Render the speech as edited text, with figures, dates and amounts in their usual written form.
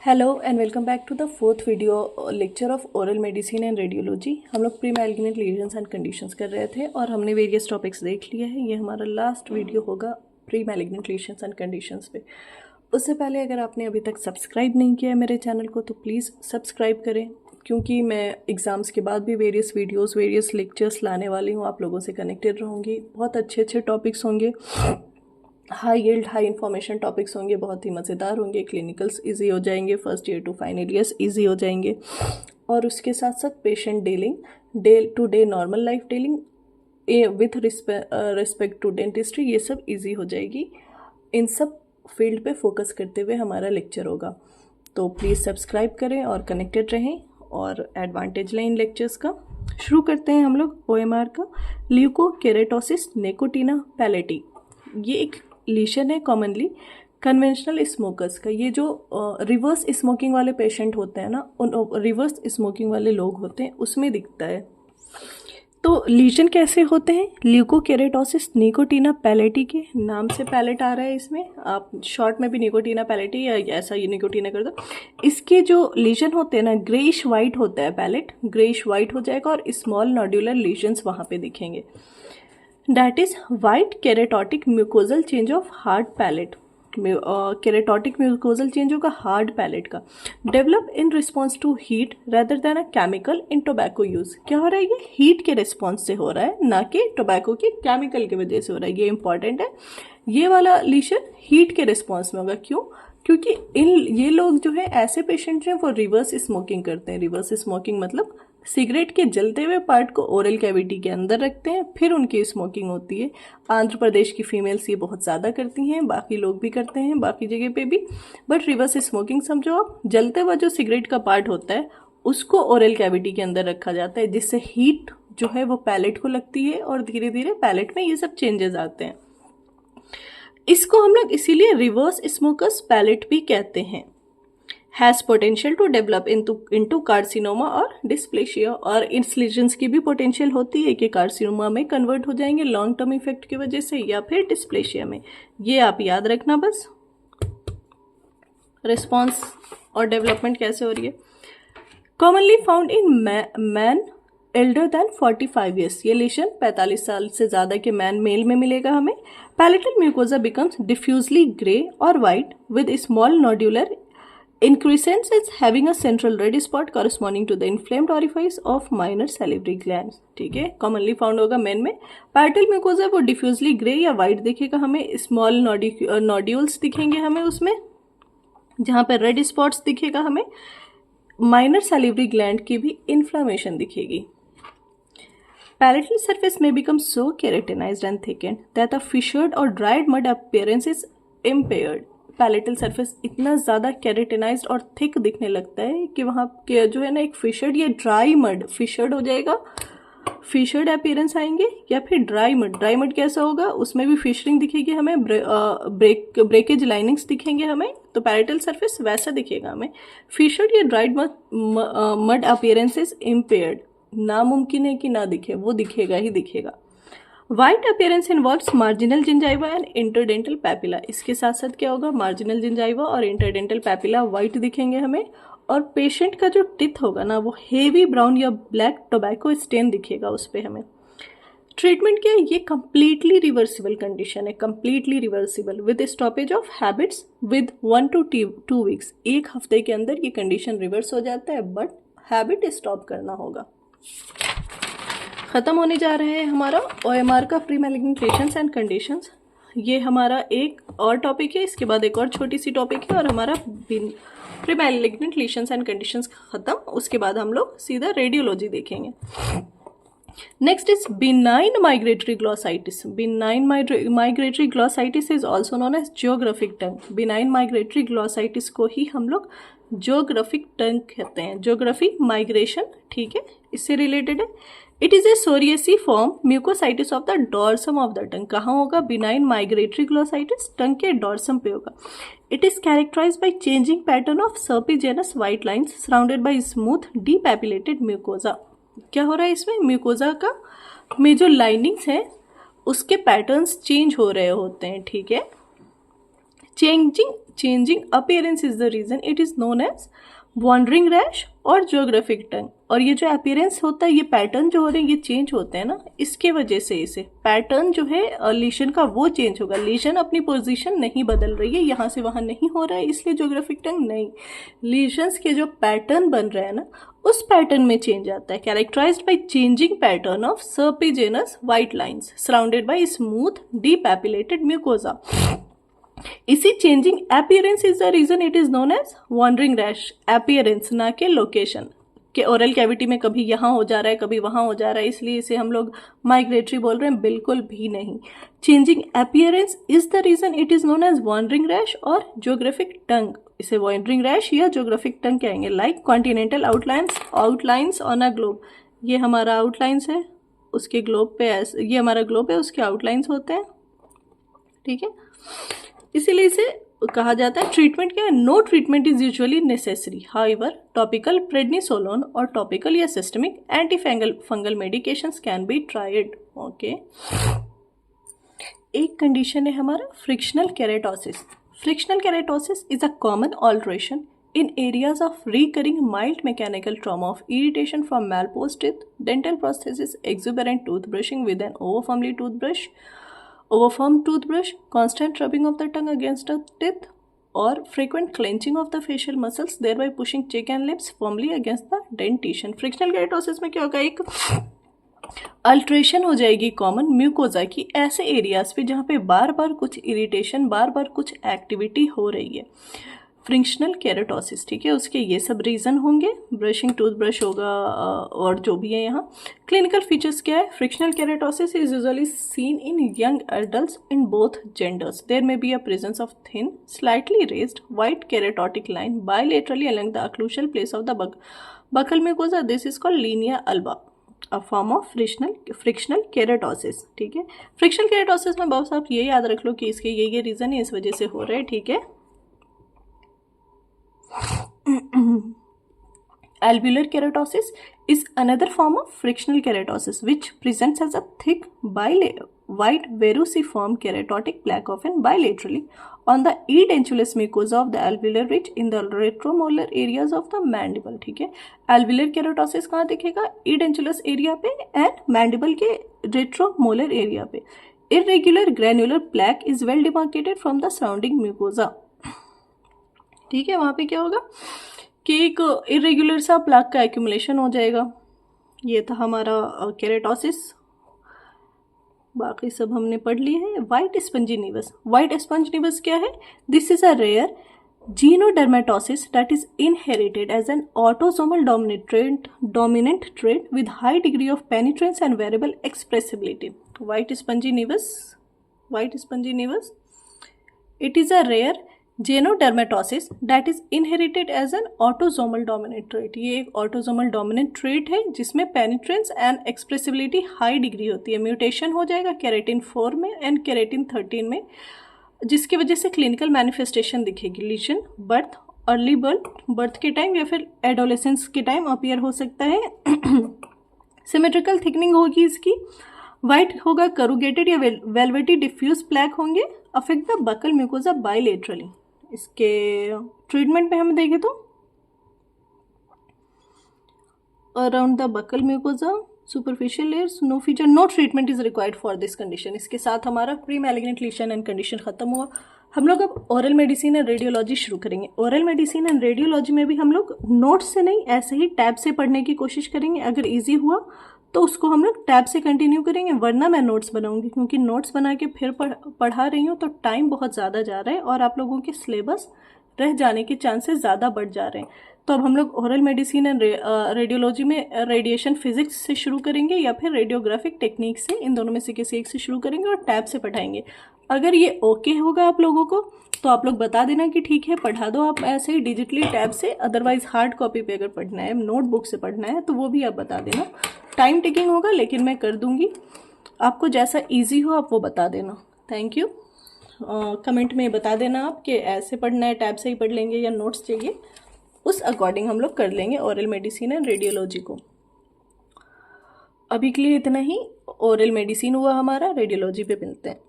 Hello and welcome back to the fourth video lecture of oral medicine and radiology. हम लोग pre malignant lesions and conditions कर रहे थे और हमने वेरियस टॉपिक्स देख लिए हैं। ये हमारा लास्ट वीडियो होगा pre malignant lesions and conditions पे। उससे पहले अगर आपने अभी तक सब्सक्राइब नहीं किया है मेरे चैनल को तो प्लीज़ सब्सक्राइब करें, क्योंकि मैं एग्ज़ाम्स के बाद भी वेरियस वीडियोज़ वेरियस लेक्चर्स लाने वाली हूँ। आप लोगों से कनेक्टेड रहूँगी। बहुत अच्छे अच्छे टॉपिक्स होंगे, high yield high information topics होंगे, बहुत ही मज़ेदार होंगे। क्लिनिकल्स इजी हो जाएंगे, first year to final years easy हो जाएंगे। और उसके साथ साथ patient dealing, day to day normal life dealing with respect to dentistry, ये सब इजी हो जाएगी। इन सब फील्ड पे फोकस करते हुए हमारा लेक्चर होगा। तो प्लीज़ सब्सक्राइब करें और कनेक्टेड रहें और एडवांटेज लें इन लेक्चर्स का। शुरू करते हैं हम लोग OMR का। ल्यूकोकेरेटोसिस निकोटीना पैलेटी, ये एक लीशन है कॉमनली कन्वेंशनल स्मोकर्स का। ये जो रिवर्स स्मोकिंग वाले पेशेंट होते हैं ना, उन रिवर्स स्मोकिंग वाले लोग होते हैं उसमें दिखता है। तो लीजन कैसे होते हैं? ल्यूकोकेरेटोसिस निकोटीना पैलेटी के नाम से पैलेट आ रहा है इसमें, आप शॉर्ट में भी निकोटीना पैलेटी या ऐसा ये निकोटीना कर दो। इसके जो लीजन होते हैं ना, ग्रेइश वाइट होता है, पैलेट ग्रेइश वाइट हो जाएगा और स्मॉल नोड्यूलर लीजन्स वहाँ पे दिखेंगे। That is white keratotic mucosal change of hard palate। Keratotic mucosal change होगा हार्ड पैलेट का। Develop in response to heat rather than a chemical in tobacco use. क्या हो रहा है? ये हीट के रिस्पॉन्स से हो रहा है, ना कि टोबैको के केमिकल की वजह से हो रहा है। ये इंपॉर्टेंट है। ये वाला लीशन हीट के रिस्पॉन्स में होगा। क्यों? क्योंकि ये लोग जो है ऐसे पेशेंट हैं वो रिवर्स स्मोकिंग करते हैं। रिवर्स स्मोकिंग मतलब सिगरेट के जलते हुए पार्ट को ओरल कैविटी के अंदर रखते हैं, फिर उनकी स्मोकिंग होती है। आंध्र प्रदेश की फीमेल्स ये बहुत ज़्यादा करती हैं, बाकी लोग भी करते हैं बाकी जगह पे भी। बट रिवर्स स्मोकिंग समझो आप, जलते हुआ जो सिगरेट का पार्ट होता है उसको ओरल कैविटी के अंदर रखा जाता है, जिससे हीट जो है वो पैलेट को लगती है और धीरे धीरे पैलेट में ये सब चेंजेस आते हैं। इसको हम लोग इसीलिए रिवर्स स्मोकर्स पैलेट भी कहते हैं। Has potential to develop into carcinoma और डिस्प्लेशिया, और इस लीजन्स की भी पोटेंशियल होती है कि कार्सिनोमा में कन्वर्ट हो जाएंगे लॉन्ग टर्म इफेक्ट की वजह से, या फिर डिस्प्लेशिया में। ये आप याद रखना बस। रिस्पॉन्स और डेवलपमेंट कैसे हो रही है? Commonly found in man elder than 45 years. ये लीशन 45 साल से ज़्यादा के मेल में मिलेगा हमें। Palatal mucosa becomes diffusely grey और white with small nodular increscence is having a central red spot corresponding to the inflamed orifice of minor salivary glands। ठीक है, कॉमनली फाउंड होगा मेन में। पैलेटल म्यूकोजा वो डिफ्यूजली grey या white दिखेगा हमें, small nodules दिखेंगे हमें उसमें, जहाँ पर रेड स्पॉट्स दिखेगा हमें। माइनर सैलिवरी ग्लैंड की भी इन्फ्लामेशन दिखेगी। Palatal surface may become so keratinized and thickened that a fissured or dried mud appearance is impaired। Palatal surface इतना ज़्यादा कैरेटिनाइज्ड और थिक दिखने लगता है कि वहाँ के जो है ना एक फिशर्ड या ड्राई मड, फिशर्ड हो जाएगा, फिशर्ड अपीयरेंस आएंगे, या फिर ड्राई मड। ड्राई मड कैसा होगा? उसमें भी फिशरिंग दिखेगी हमें, ब्रेकेज लाइनिंग्स दिखेंगे हमें। तो पैलेटल सरफेस वैसा दिखेगा हमें। फिशर्ड या dried mud appearance is impaired, नामुमकिन है कि ना दिखे, वो दिखेगा ही दिखेगा। White appearance involves marginal gingiva and interdental papilla. इसके साथ साथ क्या होगा? मार्जिनल जिंजाइवा और इंटरडेंटल पैपिला वाइट दिखेंगे हमें, और पेशेंट का जो टिथ होगा ना वो हेवी ब्राउन या ब्लैक टोबैको स्टेन दिखेगा उस पर हमें। ट्रीटमेंट क्या है? ये कंप्लीटली रिवर्सिबल कंडीशन है, completely reversible with stoppage of habits with 1 to 2 weeks. एक हफ्ते के अंदर ये कंडीशन रिवर्स हो जाता है, बट हैबिट स्टॉप करना होगा। ख़त्म होने जा रहा है हमारा OMR का pre malignant lesions and conditions. ये हमारा एक और टॉपिक है, इसके बाद एक और छोटी सी टॉपिक है और हमारा pre malignant lesions and conditions ख़त्म। उसके बाद हम लोग सीधा रेडियोलॉजी देखेंगे। Next is benign migratory glossitis. Benign migratory glossitis is also known as geographic tongue. Benign migratory glossitis को ही हम लोग जियोग्राफिक टंग कहते हैं। जियोग्राफी माइग्रेशन, ठीक है, इससे रिलेटेड है। It is a psoriasiform mucositis of the dorsum of the tongue. कहाँ होगा? बिनाइन माइग्रेटरी ग्लॉसाइटिस टंग के डॉर्सम पे होगा। It is characterise by changing pattern of serpiginous white lines surrounded by smooth depapillated mucosa. क्या हो रहा है इसमें? म्यूकोजा का में जो लाइनिंग्स हैं उसके पैटर्न्स चेंज हो रहे होते हैं, ठीक है। Changing appearance is the reason it is known as wandering rash और geographic tongue। और ये जो appearance होता है, ये पैटर्न जो हो रहे हैं, ये चेंज होते हैं ना, इसके वजह से इसे पैटर्न जो है लीशन का वो चेंज होगा। लीशन अपनी पोजीशन नहीं बदल रही है, यहाँ से वहाँ नहीं हो रहा है, इसलिए जोग्राफिक टंग नहीं। लीशंस के जो पैटर्न बन रहे हैं ना, उस पैटर्न में चेंज आता है। Characterised by changing pattern of serpiginous white lines surrounded by smooth depapillated mucosa. इसी changing appearance is the reason it is known as wandering rash. Appearance ना के लोकेशन के ओरल कैविटी में कभी यहाँ हो जा रहा है, कभी वहाँ हो जा रहा है, इसलिए इसे हम लोग माइग्रेटरी बोल रहे हैं, बिल्कुल भी नहीं। Changing appearance is the reason it is known as wandering rash और ज्योग्राफिक टंग। इसे वॉन्डरिंग रैश या ज्योग्राफिक टंग कहेंगे। Like continental outlines on a globe. ये हमारा आउटलाइंस है, उसके ग्लोब पे ये हमारा ग्लोब है, उसके आउटलाइंस होते हैं, ठीक है। इसीलिए इसे कहा जाता है। ट्रीटमेंट क्या है? No treatment is usually necessary, however topical prednisolone और टॉपिकल या systemic anti fungal medications can be tried. Okay, एक कंडीशन है हमारा frictional keratosis. Frictional keratosis is a common alteration in areas of recurring mild mechanical trauma of irritation from malposed teeth, dental prosthesis, exuberant toothbrushing with an overformed toothbrush, constant rubbing of the tongue against the teeth, or frequent clenching of the facial muscles, thereby pushing cheek and lips firmly against the dentition। Frictional keratosis में क्या होगा? एक alteration हो जाएगी common mucosa की ऐसे areas पे जहाँ पे बार बार कुछ इरिटेशन, बार बार कुछ एक्टिविटी हो रही है। फ्रिक्शनल केरेटोसिस, ठीक है, उसके ये सब रीज़न होंगे। ब्रशिंग टूथब्रश होगा और जो भी है यहाँ। क्लिनिकल फीचर्स क्या है? Frictional keratosis is usually seen in young adults in both genders. There may be a presence of thin slightly raised white keratotic line bilaterally along the occlusal place of the buccal mucosa. This is called linea alba, a form of frictional keratosis, ठीक है। Frictional keratosis में बस आप ये याद रख लो कि इसके ये रीज़न है, इस वजह से हो रहे हैं, ठीक है। Alveolar keratosis is another form of frictional keratosis which presents as a thick white verruciform keratotic plaque often bilaterally on the edentulous mucosa of the alveolar ridge in the retromolar areas of the mandible, ठीक है। alveolar keratosis कहाँ दिखेगा? edentulous area पे and mandible के retromolar area पे। irregular granular plaque is well demarcated from the surrounding mucosa, ठीक है। वहाँ पे क्या होगा कि एक इरेगुलर सा प्लाक का एक्यूमुलेशन हो जाएगा। ये था हमारा केरेटोसिस, बाकी सब हमने पढ़ लिए हैं। White spongy naevus. White sponge naevus क्या है? This is a rare genodermatosis that is inherited as an autosomal dominant trait with high degree of penetrance and variable expressibility. White spongy naevus it is a rare genodermatosis that is inherited as an autosomal dominant trait. ये एक autosomal dominant trait है जिसमें penetrance and expressibility high degree होती है। Mutation हो जाएगा keratin 4 में and keratin 13 में, जिसकी वजह से क्लिनिकल मैनिफेस्टेशन दिखेगी। लीशन बर्थ, अर्ली बर्थ के टाइम या फिर एडोलेसेंस के टाइम अपीयर हो सकता है। सिमेट्रिकल थिकनिंग होगी इसकी। वाइट होगा, करूगेटेड या वेलवेटी डिफ्यूज प्लैक होंगे। Affect the buccal mucosa bilaterally. इसके ट्रीटमेंट पे हम देखें तो around the buccal mucosa superficial layers, no feature, no treatment is required for this condition. इसके साथ हमारा pre malignant lesion and condition खत्म हुआ। हम लोग अब ओरल मेडिसिन एंड रेडियोलॉजी शुरू करेंगे। ओरल मेडिसिन एंड रेडियोलॉजी में भी हम लोग नोट्स से नहीं, ऐसे ही टैब से पढ़ने की कोशिश करेंगे। अगर ईजी हुआ तो उसको हम लोग टैब से कंटिन्यू करेंगे, वरना मैं नोट्स बनाऊंगी, क्योंकि नोट्स बना के फिर पढ़ा रही हूँ तो टाइम बहुत ज़्यादा जा रहा है और आप लोगों के सिलेबस रह जाने के चांसेस ज़्यादा बढ़ जा रहे हैं। तो अब हम लोग ओरल मेडिसिन एंड रेडियोलॉजी में रेडिएशन फिजिक्स से शुरू करेंगे या फिर रेडियोग्राफिक टेक्निक से, इन दोनों में से किसी एक से शुरू करेंगे और टैब से पढ़ाएंगे। अगर ये ओके होगा आप लोगों को तो आप लोग बता देना कि ठीक है, पढ़ा दो आप ऐसे ही डिजिटली टैब से। अदरवाइज हार्ड कॉपी पे अगर पढ़ना है, नोटबुक से पढ़ना है, तो वो भी आप बता देना। टाइम टेकिंग होगा लेकिन मैं कर दूंगी। आपको जैसा इजी हो आप वो बता देना। Thank you. कमेंट में बता देना आप कि ऐसे पढ़ना है, टैब से ही पढ़ लेंगे या नोट्स चाहिए, उस अकॉर्डिंग हम लोग कर लेंगे ओरल मेडिसिन एंड रेडियोलॉजी को। अभी के लिए इतना ही। ओरल मेडिसिन हुआ हमारा, रेडियोलॉजी पे मिलते हैं।